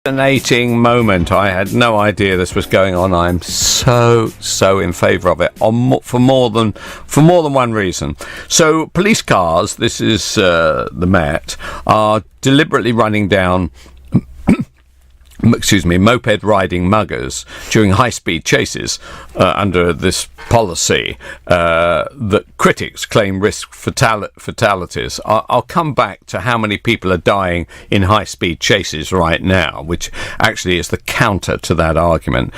Fascinating moment. I had no idea this was going on. I'm so in favour of it for more than one reason. So police cars, this is the Met, are deliberately running down moped riding muggers during high-speed chases under this policy that critics claim risk fatalities. I'll come back to how many people are dying in high-speed chases right now, which actually is the counter to that argument.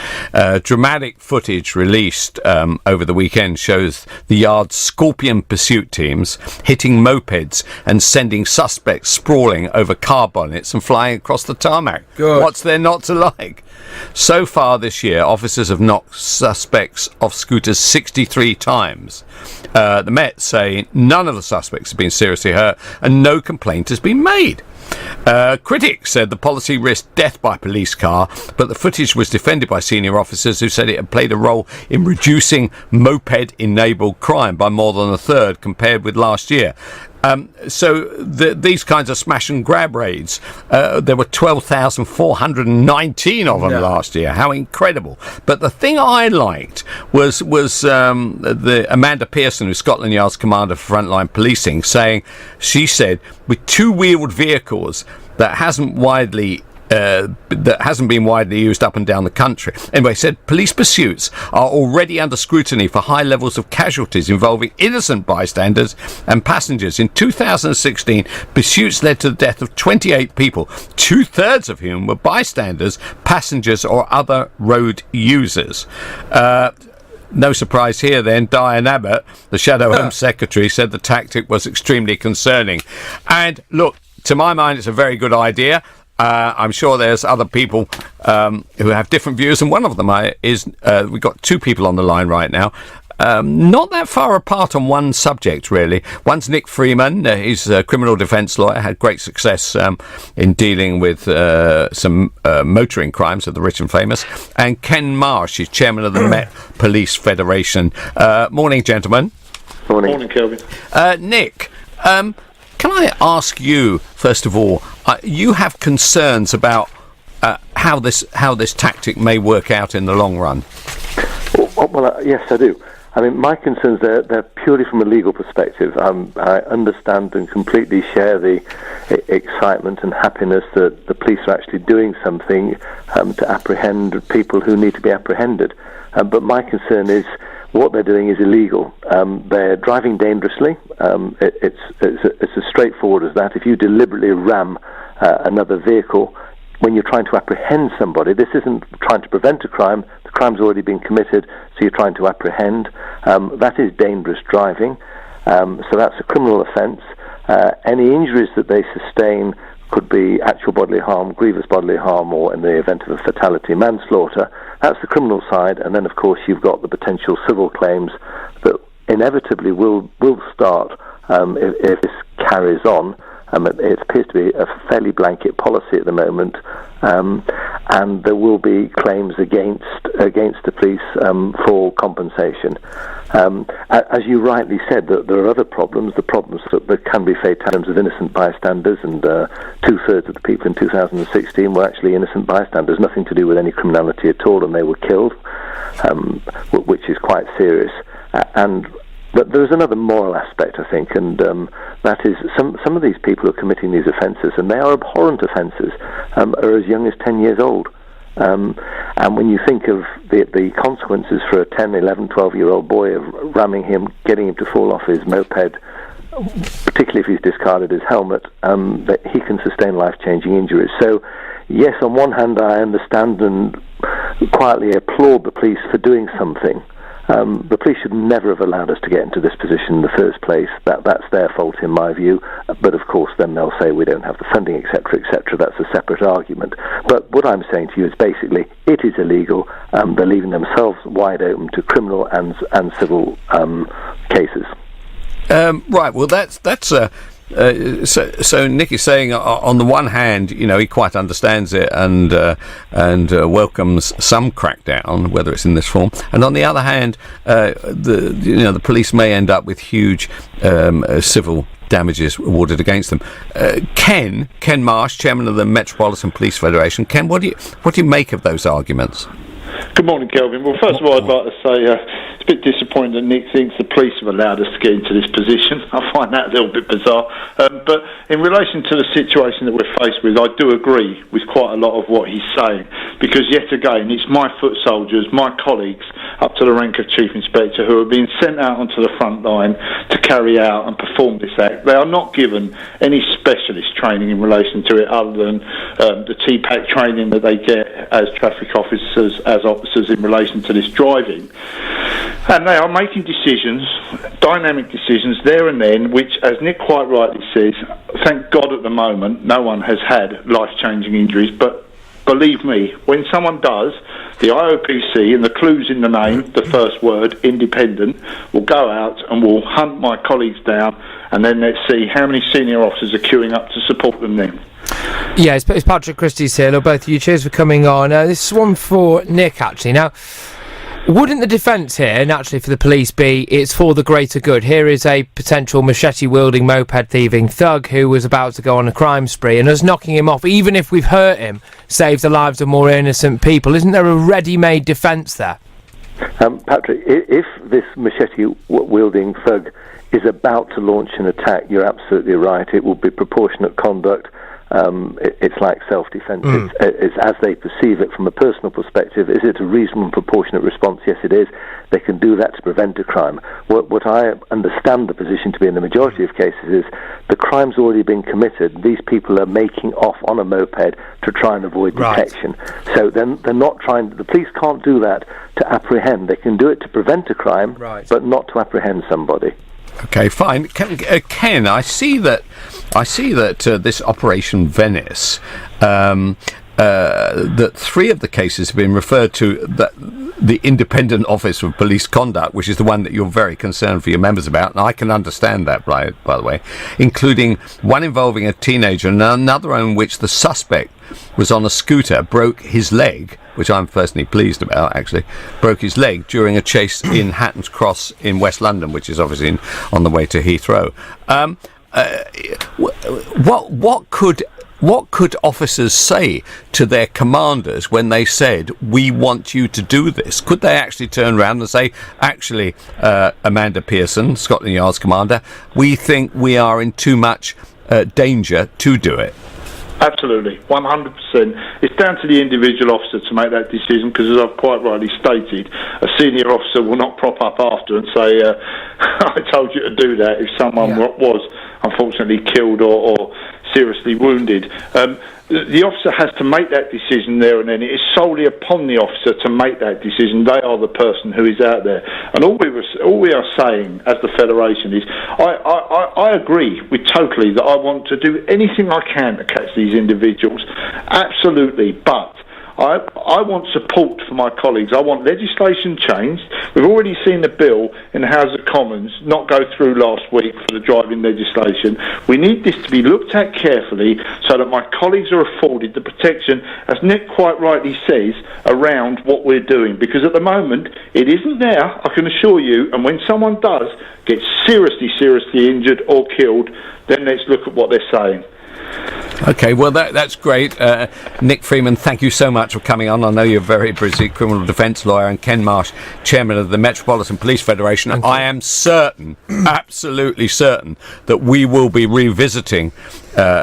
Dramatic footage released over the weekend shows the Yard's Scorpion pursuit teams hitting mopeds and sending suspects sprawling over car bonnets and flying across the tarmac. Good. What's there not to like? So far this year, officers have knocked suspects off scooters 63 times. The Met say none of the suspects have been seriously hurt and no complaint has been made. Critics said the policy risked death by police car, but the footage was defended by senior officers who said it had played a role in reducing moped-enabled crime by more than a third compared with last year. So these kinds of smash and grab raids, there were 12,419 of them last year. How incredible. But the thing I liked was the Amanda Pearson, who's Scotland Yard's commander for frontline policing, she said, with two-wheeled vehicles that hasn't been widely used up and down the country. Anyway, said police pursuits are already under scrutiny for high levels of casualties involving innocent bystanders and passengers. In 2016, pursuits led to the death of 28 people, two-thirds of whom were bystanders, passengers or other road users. No surprise here then, Diane Abbott, the Shadow Home Secretary, said the tactic was extremely concerning. And look, to my mind, it's a very good idea. I'm sure there's other people who have different views, and one of them is we've got two people on the line right now, not that far apart on one subject, really. One's Nick Freeman. He's a criminal defence lawyer, had great success in dealing with some motoring crimes of the rich and famous. And Ken Marsh, he's chairman of the Met Police Federation. Morning, gentlemen. Morning, Kelvin. Nick, can I ask you, first of all, you have concerns about how this tactic may work out in the long run? Well, yes, I do. I mean, my concerns, they're purely from a legal perspective. I understand and completely share the excitement and happiness that the police are actually doing something to apprehend people who need to be apprehended. But my concern is what they're doing is illegal. They're driving dangerously. It's as straightforward as that. If you deliberately ram another vehicle when you're trying to apprehend somebody, this isn't trying to prevent a crime. The crime's already been committed, so you're trying to apprehend. That is dangerous driving. So that's a criminal offence. Any injuries that they sustain could be actual bodily harm, grievous bodily harm, or in the event of a fatality, manslaughter. That's the criminal side, and then of course you've got the potential civil claims that inevitably will start if this carries on. It appears to be a fairly blanket policy at the moment, and there will be claims against the police for compensation. As you rightly said, that there are other problems. The problems that can be faced in terms of innocent bystanders, and two-thirds of the people in 2016 were actually innocent bystanders, nothing to do with any criminality at all, and they were killed, which is quite serious. But there's another moral aspect, I think, and that is some of these people who are committing these offences, and they are abhorrent offences, are as young as 10 years old. And when you think of the consequences for a 10, 11, 12-year-old boy of ramming him, getting him to fall off his moped, particularly if he's discarded his helmet, that he can sustain life-changing injuries. So, yes, on one hand, I understand and quietly applaud the police for doing something. The police should never have allowed us to get into this position in the first place. That's their fault, in my view. But of course, then they'll say we don't have the funding, etc., etc. That's a separate argument. But what I'm saying to you is basically it is illegal. They're leaving themselves wide open to criminal and civil cases. Right. Well, that's So Nick is saying, on the one hand, he quite understands it and welcomes some crackdown, whether it's in this form, and on the other hand, the police may end up with huge civil damages awarded against them. Ken Marsh, chairman of the Metropolitan Police Federation. Ken, what do you make of those arguments? Good morning, Kelvin. Well, first of all, I'd like to say it's a bit disappointing that Nick thinks the police have allowed us to get into this position. I find that a little bit bizarre. But in relation to the situation that we're faced with, I do agree with quite a lot of what he's saying, because yet again, it's my foot soldiers, my colleagues, up to the rank of Chief Inspector, who are being sent out onto the front line to carry out and perform this act. They are not given any specialist training in relation to it, other than the TPAC training that they get as traffic officers, in relation to this driving. And they are making decisions, dynamic decisions there and then, which, as Nick quite rightly says, thank God at the moment no one has had life-changing injuries, but believe me, when someone does, the IOPC, and the clues in the name, the first word, independent, will go out and will hunt my colleagues down, and then let's see how many senior officers are queuing up to support them then. Yeah, it's Patrick Christie's here. Hello, both of you. Cheers for coming on. This is one for Nick, actually. Now, wouldn't the defence here, naturally for the police, be it's for the greater good? Here is a potential machete-wielding, moped-thieving thug who was about to go on a crime spree, and us knocking him off, even if we've hurt him, saves the lives of more innocent people. Isn't there a ready-made defence there? Patrick, if this machete-wielding thug is about to launch an attack, you're absolutely right. It will be proportionate conduct. It's like self-defence. It's as they perceive it from a personal perspective. Is it a reasonable and proportionate response? Yes, it is. They can do that to prevent a crime. What I understand the position to be in the majority of cases is the crime's already been committed. These people are making off on a moped to try and avoid detection. So then they're not trying. The police can't do that to apprehend. They can do it to prevent a crime, but not to apprehend somebody. Okay, fine. Ken, I see that this Operation Venice, that 3 of the cases have been referred to the Independent Office of Police Conduct, which is the one that you're very concerned for your members about, and I can understand that, by the way, including one involving a teenager and another in which the suspect was on a scooter, broke his leg, which I'm personally pleased about, actually, broke his leg during a chase in Hatton's Cross in West London, which is obviously on the way to Heathrow. What could officers say to their commanders when they said, we want you to do this? Could they actually turn around and say, actually, Amanda Pearson, Scotland Yard's commander, we think we are in too much danger to do it? Absolutely, 100%. It's down to the individual officer to make that decision, because as I've quite rightly stated, a senior officer will not prop up after and say, I told you to do that, if someone was unfortunately killed or seriously wounded. The officer has to make that decision there and then. It is solely upon the officer to make that decision. They are the person who is out there. And all we are saying as the Federation is, I agree with totally that I want to do anything I can to catch these individuals. Absolutely. But I want support for my colleagues. I want legislation changed. We've already seen the bill in the House of Commons not go through last week for the driving legislation. We need this to be looked at carefully so that my colleagues are afforded the protection, as Nick quite rightly says, around what we're doing. Because at the moment, it isn't there, I can assure you, and when someone does get seriously injured or killed, then let's look at what they're saying. Okay, well, that's great. Nick Freeman, thank you so much for coming on. I know you're a very busy criminal defence lawyer, and Ken Marsh, chairman of the Metropolitan Police Federation. I am certain, absolutely certain, that we will be revisiting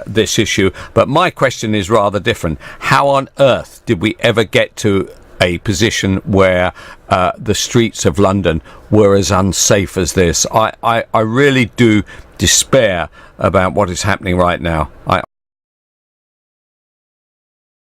this issue. But my question is rather different. How on earth did we ever get to a position where the streets of London were as unsafe as this? I really do despair about what is happening right now.